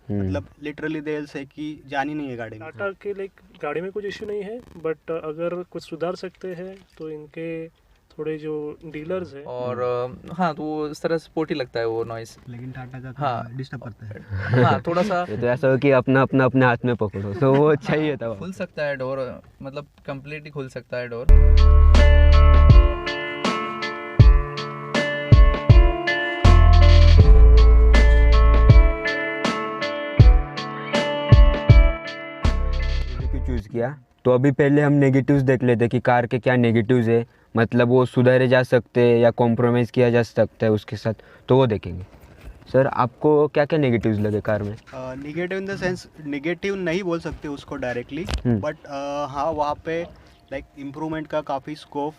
मतलब लिटरली दिल से कि जान ही नहीं है गाड़ी में। टाटा के लाइक गाड़ी में कुछ इश्यू नहीं है, बट अगर कुछ सुधार सकते हैं तो इनके थोड़े जो डीलर्स हैं और हाँ, तो वो इस तरह स्पोर्टी लगता है वो नॉइस। लेकिन टाटा का हाँ। डिस्टर्ब करता है। हाँ, थोड़ा सा ये तो ऐसा हो कि अपना अपना अपने हाथ में पकड़ो, तो वो चाहिए था। खुल सकता है डोर, मतलब कंप्लीटली खुल सकता है डोर। क्यों चूज़ किया, तो अभी पहले हम नेगेटिव्स देख लेते कि कार के क्या नेगेटिव्स है, मतलब वो सुधारे जा सकते हैं या कॉम्प्रोमाइज़ किया जा सकता है उसके साथ, तो वो देखेंगे। सर आपको क्या क्या नेगेटिव्स लगे कार में? Negative in the sense, negative नहीं बोल सकते उसको डायरेक्टली, बट हाँ वहाँ पे लाइक इम्प्रूवमेंट का काफ़ी स्कोप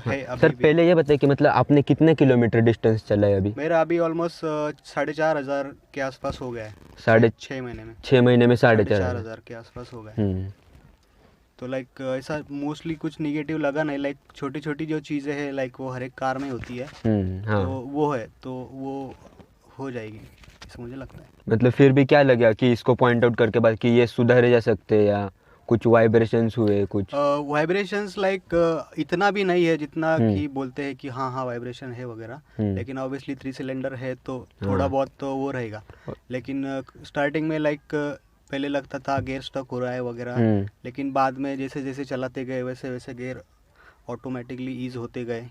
है अभी सर भी। पहले ये बताइए कि मतलब आपने कितने किलोमीटर डिस्टेंस चला है अभी? मेरा अभी ऑलमोस्ट 4,500 के आसपास हो गया है। साढ़े 6 महीने में 6 महीने में 4,500 4,500 के आसपास हो गया है। तो लाइक ऐसा मोस्टली कुछ निगेटिव लगा नहीं, लाइक छोटी छोटी जो चीज़ें हैं लाइक वो हर एक कार में होती है। हाँ। तो वो है, तो वो हो जाएगी ऐसा मुझे लगता है। मतलब फिर भी क्या लगा कि इसको पॉइंट आउट करके बाद कि ये सुधारे जा सकते हैं, या कुछ वाइब्रेशंस हुए कुछ? वाइब्रेशंस लाइक इतना भी नहीं है जितना कि बोलते हैं कि हाँ हाँ वाइब्रेशन है वगैरह, लेकिन ऑब्वियसली 3 सिलेंडर है तो थोड़ा बहुत तो वो रहेगा। लेकिन स्टार्टिंग में लाइक पहले लगता था गियर स्टक हो रहा है वगैरह, लेकिन बाद में जैसे जैसे चलाते गए वैसे वैसे गियर ऑटोमेटिकली ईज होते गए।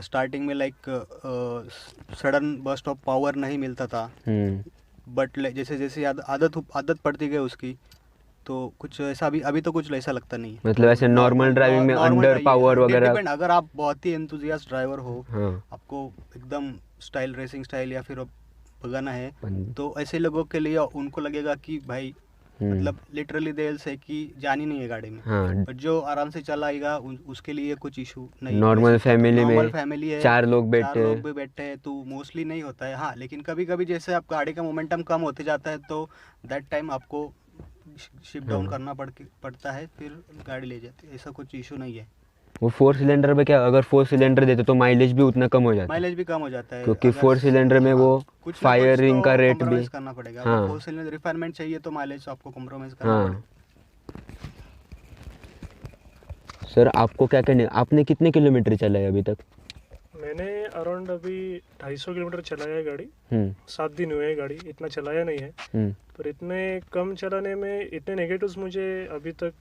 स्टार्टिंग में like sudden burst of power नहीं मिलता था, बट जैसे जैसे आदत पड़ती गई उसकी, तो कुछ ऐसा अभी तो कुछ ऐसा लगता नहीं है। मतलब ऐसे नॉर्मल ड्राइविंग में अंडर पावर वगैरह? डिपेंड, अगर आप बहुत ही एंथुसियास्ट ड्राइवर हो, हाँ। आपको एकदम स्टाइल रेसिंग स्टाइल या फिर भगाना है, तो ऐसे लोगों के लिए उनको लगेगा कि भाई मतलब लिटरली दिल से कि जान ही नहीं है गाड़ी में। हाँ। और जो आराम से चलाएगा उसके लिए कुछ इशू नहीं। नॉर्मल फैमिली में फैमिली है, 4 लोग भी बैठे हैं तो मोस्टली नहीं होता है। हाँ, लेकिन कभी कभी जैसे आप गाड़ी का मोमेंटम कम होते जाता है तो दैट टाइम आपको शिफ्ट डाउन करना पड़ता है, फिर गाड़ी ले जाती है, ऐसा कुछ इशू नहीं है। वो 4 सिलेंडर में क्या, अगर 4 सिलेंडर देते तो माइलेज भी उतना कम हो जाता है। माइलेज भी कम हो जाता है क्योंकि 4 सिलेंडर में वो फायरिंग का रेट भी करना पड़ेगा। हाँ। 4 सिलेंडर रिफाइनमेंट चाहिए तो माइलेज आपको कॉम्प्रोमाइज करना पड़ेगा। सर आपको क्या कहने, आपने कितने किलोमीटर चला है अभी तक? मैंने अराउंड अभी 250 किलोमीटर चलाया है गाड़ी। 7 दिन हुए हैं गाड़ी, इतना चलाया नहीं है। पर इतने कम चलाने में इतने नेगेटिव्स मुझे अभी तक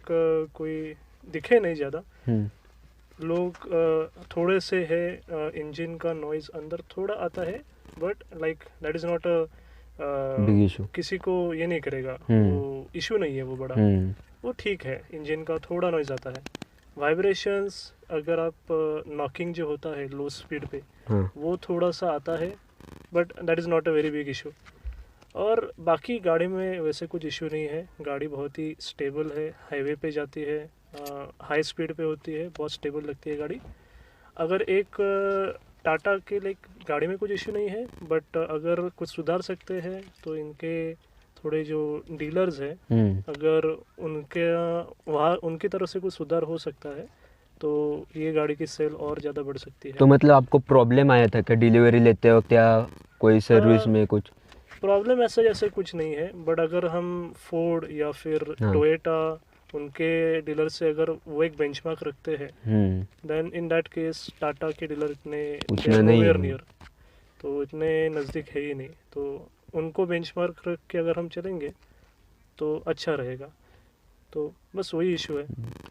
कोई दिखे नहीं ज़्यादा। लोग थोड़े से है, इंजन का नॉइज़ अंदर थोड़ा आता है, but like that is not big issue, किसी को ये नहीं करेगा, वो इशू नहीं है वो बड़ा, वो ठीक है। इंजन का थोड़ा नॉइज़ आता है। वाइब्रेशंस अगर आप नॉकिंग जो होता है लो स्पीड पे, वो थोड़ा सा आता है, but that is not a very big issue. और बाकी गाड़ी में वैसे कुछ इशू नहीं है। गाड़ी बहुत ही स्टेबल है, हाईवे पे जाती है, हाई स्पीड पे होती है, बहुत स्टेबल लगती है गाड़ी। अगर एक टाटा के लाइक गाड़ी में कुछ इशू नहीं है, बट अगर कुछ सुधार सकते हैं तो इनके थोड़े जो डीलर्स हैं, अगर उनके वहाँ उनकी तरफ से कुछ सुधार हो सकता है तो ये गाड़ी की सेल और ज़्यादा बढ़ सकती है। तो मतलब आपको प्रॉब्लम आया था क्या डिलीवरी लेते वक्त, या कोई सर्विस में कुछ प्रॉब्लम? ऐसा जैसे कुछ नहीं है, बट अगर हम फोर्ड या फिर टोयोटा उनके डीलर से अगर वो एक बेंचमार्क रखते हैं, then in that case Tata के डीलर इतने नियर, तो इतने नज़दीक है ही नहीं। तो उनको बेंचमार्क रख के अगर हम चलेंगे तो अच्छा रहेगा। तो बस वही इशू है।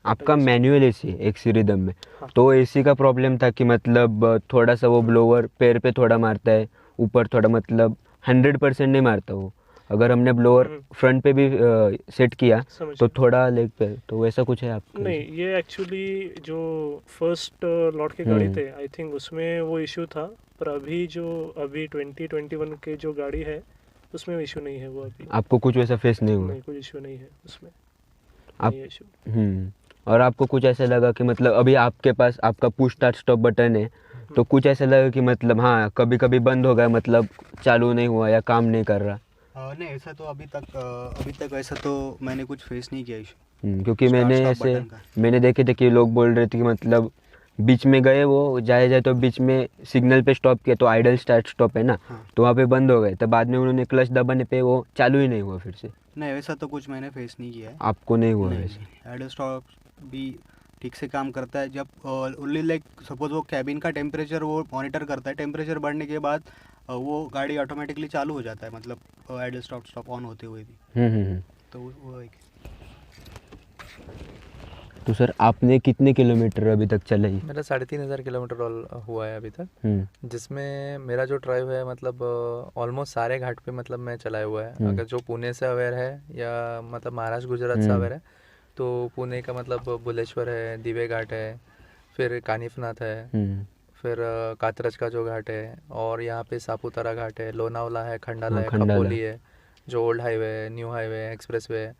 आपका मैनुअल एसी एक्सी रिदम में, तो एसी का प्रॉब्लम था कि मतलब थोड़ा सा वो ब्लोअर पैर पे थोड़ा मारता है, ऊपर थोड़ा, मतलब 100% नहीं मारता वो। अगर हमने ब्लोअर फ्रंट पे भी सेट किया तो थोड़ा लेग पे, तो वैसा कुछ है आपका? नहीं, ये एक्चुअली जो फर्स्ट लॉट की गाड़ी थे आई थिंक उसमें वो इशू था, पर अभी 2021 के जो गाड़ी है उसमें इशू नहीं है वो अभी। आपको कुछ वैसा फेस नहीं हुआ? नहीं, कोई इशू नहीं है उसमें। आप और आपको कुछ ऐसा लगा कि मतलब अभी आपके पास आपका पुश स्टार्ट स्टॉप बटन है, तो कुछ ऐसा लगा कि मतलब हाँ कभी कभी बंद हो गया, मतलब चालू नहीं हुआ या काम नहीं कर रहा? नहीं, ऐसा तो अभी तक ऐसा तो मैंने कुछ फेस नहीं किया इशू। क्योंकि मैंने देखे थे कि लोग बोल रहे थे कि मतलब बीच में गए, वो जाए तो बीच में सिग्नल पे स्टॉप किया तो आइडल स्टार्ट स्टॉप है ना, हाँ। तो वहाँ पे बंद हो गए, तो बाद में उन्होंने क्लच दबाने पे वो चालू ही नहीं हुआ फिर से। नहीं, वैसा तो कुछ मैंने फेस नहीं किया है। आपको नहीं हुआ नहीं, वैसे? आइडल स्टॉप भी ठीक से काम करता है जब ओनली लाइक सपोज वो कैबिन का टेम्परेचर वो मॉनिटर करता है, टेम्परेचर बढ़ने के बाद वो गाड़ी ऑटोमेटिकली चालू हो जाता है, मतलब आइडल स्टॉप ऑन होते हुए भी। तो वो एक। तो सर आपने कितने किलोमीटर अभी तक चलाई? मेरा 3500 किलोमीटर हुआ है अभी तक, जिसमें मेरा जो ड्राइव है मतलब ऑलमोस्ट सारे घाट पे मतलब मैं चलाया हुआ है। अगर जो पुणे से अवेयर है या मतलब महाराष्ट्र गुजरात से अवेयर है तो पुणे का मतलब बुलेश्वर है, दिवे घाट है, फिर कानिफनाथ है, फिर कातरज का जो घाट है, और यहाँ पे सापुतारा घाट है, लोनावला है, खंडाला है, खपोली है, जो ओल्ड हाईवे है, न्यू हाईवे है, एक्सप्रेस वे है,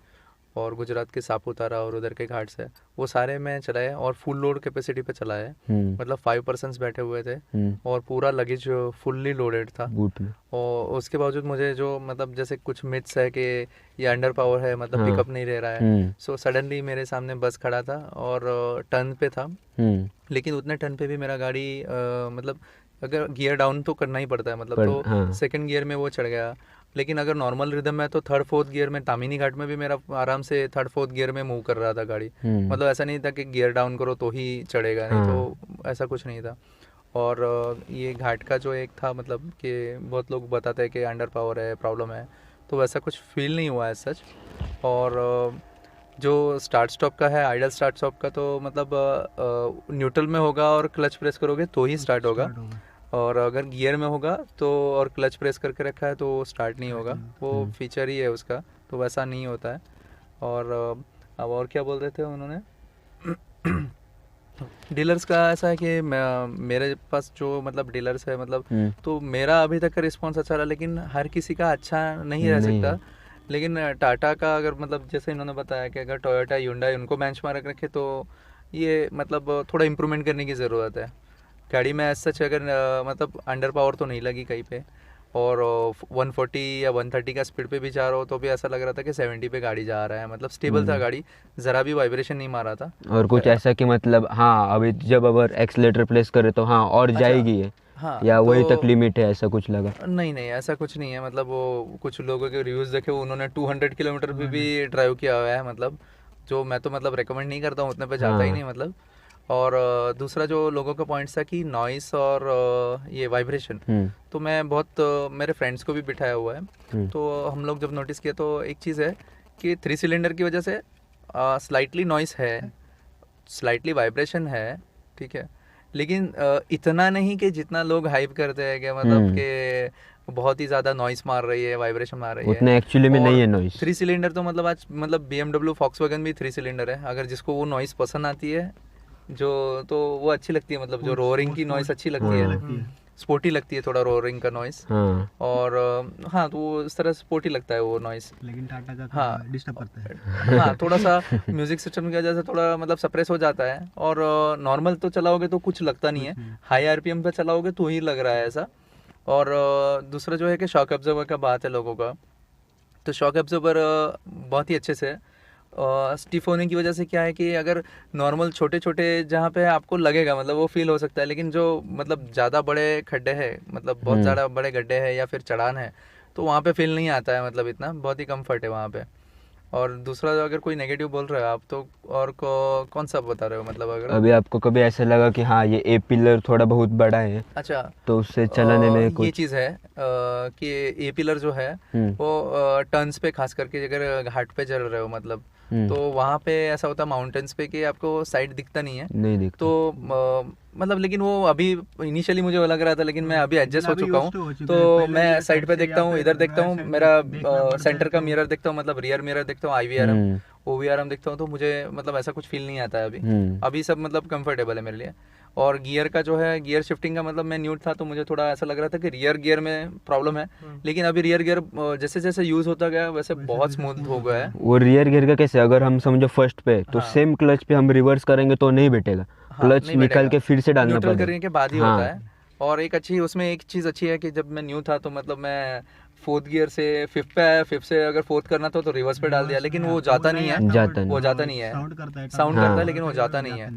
और गुजरात के सापुतारा और उधर के घाट्स है, वो सारे मैं चलाए और फुल लोड कैपेसिटी पे चलाए। मतलब 5 पर्सन्स बैठे हुए थे और पूरा लगेज फुल्ली लोडेड था बूट में। और उसके बावजूद मुझे जो मतलब जैसे कुछ मिथ्स है कि ये अंडर पावर है, मतलब पिकअप नहीं ले रहा है, सो सडनली मेरे सामने बस खड़ा था और टर्न पे था, लेकिन उतने टर्न पे भी मेरा गाड़ी मतलब अगर गियर डाउन तो करना ही पड़ता है मतलब, तो सेकंड गियर में वो चढ़ गया। लेकिन अगर नॉर्मल रिदम है तो 3rd 4th गियर में, तामिनी घाट में भी मेरा आराम से 3rd 4th गियर में मूव कर रहा था गाड़ी। मतलब ऐसा नहीं था कि गियर डाउन करो तो ही चढ़ेगा, नहीं तो ऐसा कुछ नहीं था। और ये घाट का जो एक था मतलब कि बहुत लोग बताते हैं कि अंडर पावर है, प्रॉब्लम है, तो वैसा कुछ फील नहीं हुआ है सच। और जो स्टार्ट स्टॉप का है, आइडल स्टार्ट स्टॉप का, तो मतलब न्यूट्रल में होगा और क्लच प्रेस करोगे तो ही स्टार्ट होगा, और अगर गियर में होगा तो और क्लच प्रेस करके रखा है तो स्टार्ट नहीं होगा। वो फीचर ही है उसका, तो वैसा नहीं होता है। और अब और क्या बोल रहे थे उन्होंने? डीलर्स का ऐसा है कि मेरे पास जो मतलब डीलर्स है मतलब, तो मेरा अभी तक का रिस्पॉन्स अच्छा रहा, लेकिन हर किसी का अच्छा नहीं रह सकता। लेकिन टाटा का अगर मतलब जैसे इन्होंने बताया कि अगर टोयोटा, ह्युंडई उनको बेंचमार्क रखे तो ये मतलब थोड़ा इम्प्रूवमेंट करने की ज़रूरत है। गाड़ी में ऐसा सच अगर मतलब अंडर पावर तो नहीं लगी कहीं पे, और 140 या 130 का स्पीड पे भी जा रहा हो तो भी ऐसा लग रहा था कि 70 पे गाड़ी जा रहा है। मतलब स्टेबल था गाड़ी, ज़रा भी वाइब्रेशन नहीं मारा था। और कुछ ऐसा कि मतलब हाँ अभी जब अगर एक्सीलेटर प्रेस करे तो हाँ और जाएगी है, हाँ, या तो वही तक लिमिट है, ऐसा कुछ लगा? नहीं ऐसा कुछ नहीं है। मतलब वो कुछ लोगों के रिव्यूज़ देखे, उन्होंने 200 किलोमीटर पे भी ड्राइव किया हुआ है, मतलब जो मैं तो मतलब रिकमेंड नहीं करता हूँ, उतने पे जाता ही नहीं मतलब। और दूसरा जो लोगों का पॉइंट्स था कि नॉइस और ये वाइब्रेशन, तो मैं बहुत मेरे फ्रेंड्स को भी बिठाया हुआ है, तो हम लोग जब नोटिस किया तो एक चीज़ है कि 3 सिलेंडर की वजह से स्लाइटली नॉइस है, स्लाइटली वाइब्रेशन है, ठीक है, लेकिन इतना नहीं कि जितना लोग हाइप करते हैं कि मतलब कि बहुत ही ज़्यादा नॉइस मार रही है, वाइब्रेशन मार रही है, उतना एक्चुअली में नहीं है नॉइस। 3 सिलेंडर तो मतलब आज मतलब BMW Volkswagen भी 3 सिलेंडर है। अगर जिसको वो नॉइस पसंद आती है जो, तो वो अच्छी लगती है, मतलब जो रोरिंग की नॉइस अच्छी लगती है, स्पोर्टी लगती है थोड़ा रोरिंग का नॉइस। और हाँ, तो वो इस तरह स्पोर्टी लगता है वो नॉइस। लेकिन टाटा का हाँ डिस्टर्ब करता है। हाँ, थोड़ा सा म्यूजिक सिस्टम की वजह से थोड़ा मतलब सप्रेस हो जाता है। और नॉर्मल तो चलाओगे तो कुछ लगता नहीं है, हाई RPM पे चलाओगे तो ही लग रहा है ऐसा। और दूसरा जो है कि शॉक एब्जॉर्बर का बात है लोगों का, तो शॉक एब्जॉर्बर बहुत ही अच्छे से स्टिफ होने की वजह से क्या है कि अगर नॉर्मल छोटे छोटे जहाँ पे आपको लगेगा मतलब वो फील हो सकता है, लेकिन जो मतलब ज़्यादा बड़े खड्डे हैं, मतलब बहुत ज़्यादा बड़े गड्ढे हैं या फिर चढ़ान है, तो वहाँ पे फील नहीं आता है, मतलब इतना बहुत ही कम्फर्ट है वहाँ पे। और दूसरा अगर कोई नेगेटिव बोल रहे हो आप तो, और कौन सा बता रहे हो? मतलब अगर अभी आपको कभी ऐसा लगा कि हाँ ये ए पिलर थोड़ा बहुत बड़ा है, अच्छा, तो उससे चलाने में ये चीज़ है कि ए पिलर जो है वो टर्न्स पे खास करके अगर घाट पे चल रहे हो मतलब, तो वहाँ पे ऐसा होता है माउंटेन्स पे कि आपको साइड दिखता नहीं है, नहीं दिखता। तो मतलब लेकिन वो अभी इनिशियली मुझे लग रहा था, लेकिन मैं अभी एडजस्ट हो चुका हूँ, तो मैं साइड पे देखता हूँ, इधर देखता हूँ, मेरा सेंटर का मिरर देखता हूँ, मतलब रियर मिरर देखता हूँ, IVRM OVRM देखता हूँ, तो मुझे मतलब ऐसा कुछ फील नहीं आता है अभी सब मतलब कंफर्टेबल है मेरे लिए। और गियर का जो है, गियर शिफ्टिंग का मतलब मैं न्यूट था तो मुझे थोड़ा ऐसा लग रहा था कि रियर गियर में प्रॉब्लम है, लेकिन अभी रियर गियर जैसे जैसे यूज होता गया वैसे बहुत स्मूथ हो गया है। वो रियर गियर का कैसे, अगर हम समझो फर्स्ट पे तो सेम क्लच पे हम रिवर्स करेंगे तो नहीं बैठेगा, क्लच निकाल के फिर से डालना पड़ेगा, करने के बाद ही होता है। और एक अच्छी उसमें एक चीज़ अच्छी है कि जब मैं न्यू था तो मतलब मैं 4th गियर से 5th पे आया, 5th से अगर 4th करना था तो रिवर्स पे डाल दिया, लेकिन वो जाता नहीं है, वो जाता नहीं है, साउंड करता है लेकिन वो जाता नहीं है।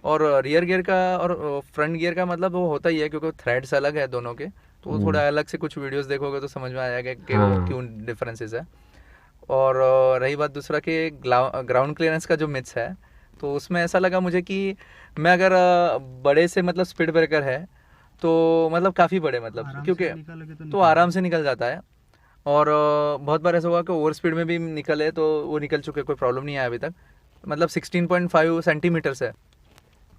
और रियर गियर का और फ्रंट गियर का मतलब वो होता ही है, क्योंकि थ्रेड्स अलग है दोनों के, तो थोड़ा अलग से कुछ वीडियोस देखोगे तो समझ में आ जाएगा कि वो क्यों डिफरेंसेस है। और रही बात दूसरा कि ग्राउंड क्लियरेंस का जो मिथ्स है, तो उसमें ऐसा लगा मुझे कि मैं अगर बड़े से मतलब स्पीड ब्रेकर है तो मतलब काफ़ी बड़े मतलब, क्योंकि तो आराम से निकल जाता है। और बहुत बार ऐसा हुआ कि ओवर स्पीड में भी निकले तो वो निकल चुके, कोई प्रॉब्लम नहीं आया अभी तक। मतलब 16.5 सेंटीमीटर है,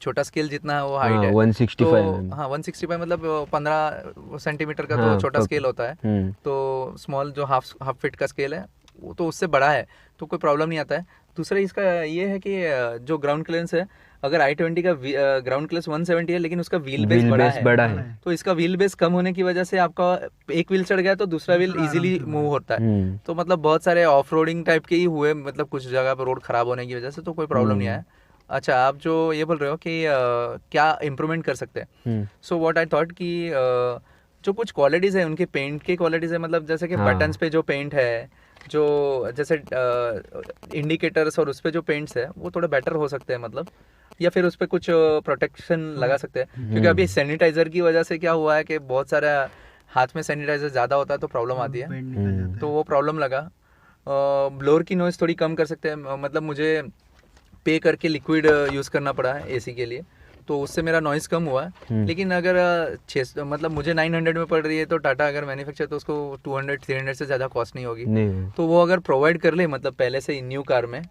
छोटा स्केल जितना है वो हाइट है, 165 तो हाँ 165 मतलब 15 सेंटीमीटर का तो छोटा स्केल होता है, तो स्मॉल जो हाफ फीट का स्केल है वो तो उससे बड़ा है, तो कोई प्रॉब्लम नहीं आता है। दूसरा इसका ये है कि जो ग्राउंड क्लियरेंस है, अगर i20 का ग्राउंड क्लियरेंस 170 है लेकिन उसका व्हील बेस बड़ा है, तो इसका व्हील बेस कम होने की वजह से आपका एक व्हील चढ़ गया तो दूसरा व्हील इजीली मूव होता है। तो मतलब बहुत सारे ऑफ रोडिंग टाइप के ही हुए, मतलब कुछ जगह पर रोड खराब होने की वजह से, तो कोई प्रॉब्लम नहीं आया। अच्छा, आप जो ये बोल रहे हो कि क्या इम्प्रूवमेंट कर सकते हैं, सो व्हाट आई थॉट कि जो कुछ क्वालिटीज़ है उनके पेंट की क्वालिटीज़ है, मतलब जैसे कि बटन्स पे जो पेंट है, जो जैसे इंडिकेटर्स और उस पे जो पेंट्स है वो थोड़ा बेटर हो सकते हैं, मतलब या फिर उस पर कुछ प्रोटेक्शन लगा सकते हैं, क्योंकि अभी सैनिटाइज़र की वजह से क्या हुआ है कि बहुत सारा हाथ में सैनिटाइज़र ज़्यादा होता है तो प्रॉब्लम आती है, तो वो प्रॉब्लम लगा। ब्लोअर की नॉइज़ थोड़ी कम कर सकते हैं, मतलब मुझे पे करके लिक्विड यूज़ करना पड़ा है एसी के लिए, तो उससे मेरा नॉइज़ कम हुआ है। लेकिन अगर 6 मतलब मुझे 900 में पड़ रही है, तो टाटा अगर मैन्युफैक्चर तो उसको 200-300 से ज़्यादा कॉस्ट नहीं होगी, तो वो अगर प्रोवाइड कर ले मतलब पहले से न्यू कार में,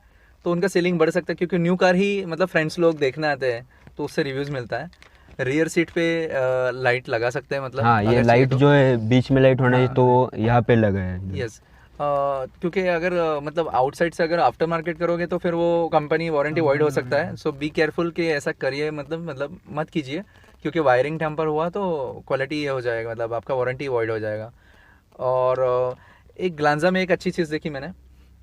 तो उनका सेलिंग बढ़ सकता है, क्योंकि न्यू कार ही मतलब फ्रेंड्स लोग देखने आते हैं तो उससे रिव्यूज़ मिलता है। रियर सीट पे लाइट लगा सकते हैं, मतलब हाँ, ये लाइट जो है बीच में लाइट होना चाहिए, तो यहाँ पे लगा है। यस, क्योंकि अगर मतलब आउटसाइड से अगर आफ्टर मार्केट करोगे तो फिर वो कंपनी वारंटी वॉइड हो सकता है, सो बी केयरफुल कि ऐसा करिए, मतलब मत कीजिए, क्योंकि वायरिंग टेम्पर हुआ तो क्वालिटी ये हो जाएगा, मतलब आपका वारंटी वॉइड हो जाएगा। और एक ग्लांजा में एक अच्छी चीज़ देखी मैंने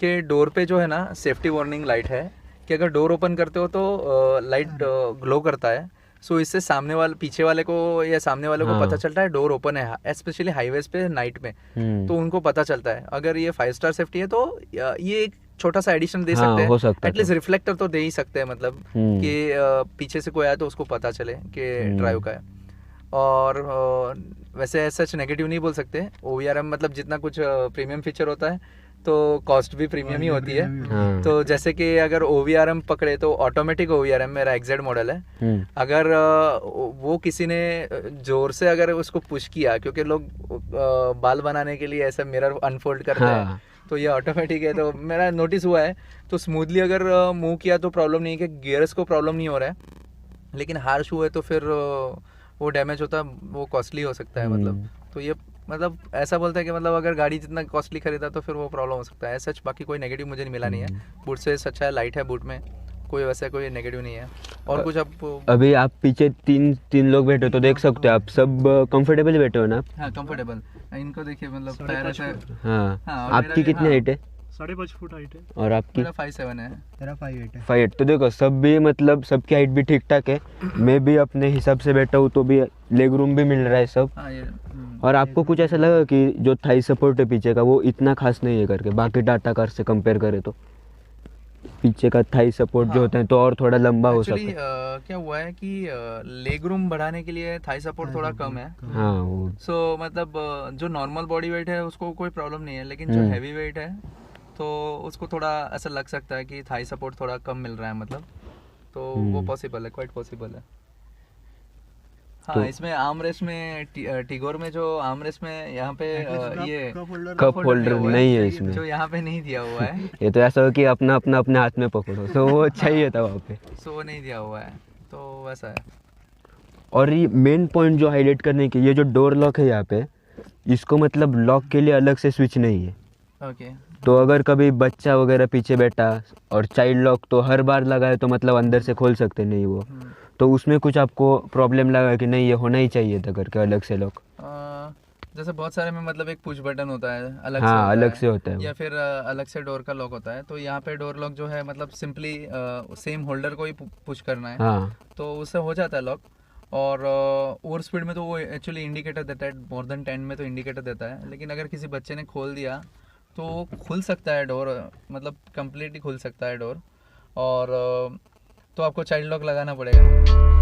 कि डोर पे जो है ना सेफ्टी वार्निंग लाइट है, कि अगर डोर ओपन करते हो तो लाइट ग्लो करता है, सो इससे सामने वाले पीछे वाले को या सामने वाले को पता चलता है डोर ओपन है, स्पेशली हाईवेज पे नाइट में, तो उनको पता चलता है। अगर ये 5 स्टार सेफ्टी है तो ये एक छोटा सा एडिशन दे सकते हैं, एटलीस्ट रिफ्लेक्टर तो दे ही सकते हैं, मतलब कि पीछे से कोई आया तो उसको पता चले कि ड्राइव का है। और वैसे सच नेगेटिव नहीं बोल सकते, OVRM मतलब जितना कुछ प्रीमियम फीचर होता है तो कॉस्ट भी प्रीमियम ही होती है। तो जैसे कि अगर OVRM पकड़े तो ऑटोमेटिक OVRM मेरा XZ मॉडल है, अगर वो किसी ने जोर से अगर उसको पुश किया, क्योंकि लोग बाल बनाने के लिए ऐसा मिरर अनफोल्ड करते हैं, तो ये ऑटोमेटिक है, तो मेरा नोटिस हुआ है, तो स्मूथली अगर मूव किया तो प्रॉब्लम नहीं है, कि गियर्स को प्रॉब्लम नहीं हो रहा है, लेकिन हार्श हुए तो फिर वो डैमेज होता है, वो कॉस्टली हो सकता है, मतलब तो ये मतलब ऐसा बोलते हैं कि मतलब अगर गाड़ी जितना कॉस्टली खरीदा तो फिर वो प्रॉब्लम हो सकता है। सच बाकी कोई नेगेटिव मुझे नहीं मिला नहीं है, बूट से अच्छा है, लाइट है बूट में, कोई वैसा कोई नेगेटिव नहीं है। और कुछ आप अभी आप पीछे तीन लोग बैठे हो तो देख सकते हो आप, सब कंफर्टेबल बैठे हो ना? हाँ कंफर्टेबल, इनको देखिए मतलब पैर ऐसे। हाँ, आपकी कितनी हाइट है? 5.5 फुट हाइट है। और आपकी? मेरा 5'7" है। मेरा 5'8" है। 5'8", तो देखो सब भी मतलब सबकी हाइट भी ठीक ठाक है, मैं भी अपने हिसाब से बैठा हूँ तो भी लेग रूम भी मिल रहा है सब। और आपको कुछ ऐसा लगा कि जो थाई सपोर्ट है पीछे का वो इतना खास नहीं है करके, बाकी टाटा कार से कंपेयर करें तो पीछे का थाई सपोर्ट जो होता है तो और थोड़ा लंबा हो सकता है। क्या हुआ है कि लेग रूम बढ़ाने के लिए थाई सपोर्ट थोड़ा कम है, हाँ वो सो मतलब जो नॉर्मल बॉडी वेट है उसको कोई प्रॉब्लम नहीं है, लेकिन जो हैवी वेट है तो उसको थोड़ा ऐसा लग सकता है कि थाई सपोर्ट थोड़ा कम मिल रहा है, मतलब तो वो पॉसिबल है, क्वाइट पॉसिबल है। हाँ तो इसमें आर्म रेस्ट में टिगोर में जो आर्म रेस्ट में यहाँ पे ये कप होल्डर नहीं है इसमें, जो यहाँ पे नहीं दिया हुआ है। ये तो ऐसा हो कि अपना अपने हाथ में पकड़ो, तो वो चाहिए था वहाँ पे, सो वो नहीं दिया हुआ है, तो वैसा है। और ये मेन पॉइंट जो हाईलाइट करने की, ये जो डोर लॉक है यहाँ पे, इसको मतलब लॉक के लिए अलग से स्विच नहीं है। ओके, तो अगर कभी बच्चा वगैरह पीछे बैठा और चाइल्ड लॉक तो हर बार लगाए तो मतलब अंदर से खोल सकते नहीं वो, तो उसमें कुछ आपको प्रॉब्लम लगा कि नहीं ये होना ही चाहिए था करके अलग से लॉक? जैसे बहुत सारे में मतलब एक पुश बटन होता है अलग हाँ, से होता अलग है, से होता है या फिर अलग से डोर का लॉक होता है, तो यहाँ पे डोर लॉक जो है मतलब सिंपली सेम होल्डर को ही पुश करना है, हाँ, तो उससे हो जाता है लॉक। और ओवर स्पीड में तो वो एक्चुअली इंडिकेटर देता है, मोर देन 10 में तो इंडिकेटर देता है, लेकिन अगर किसी बच्चे ने खोल दिया तो खुल सकता है डोर, मतलब कम्प्लीटली खुल सकता है डोर। और तो आपको चाइल्ड लॉक लगाना पड़ेगा।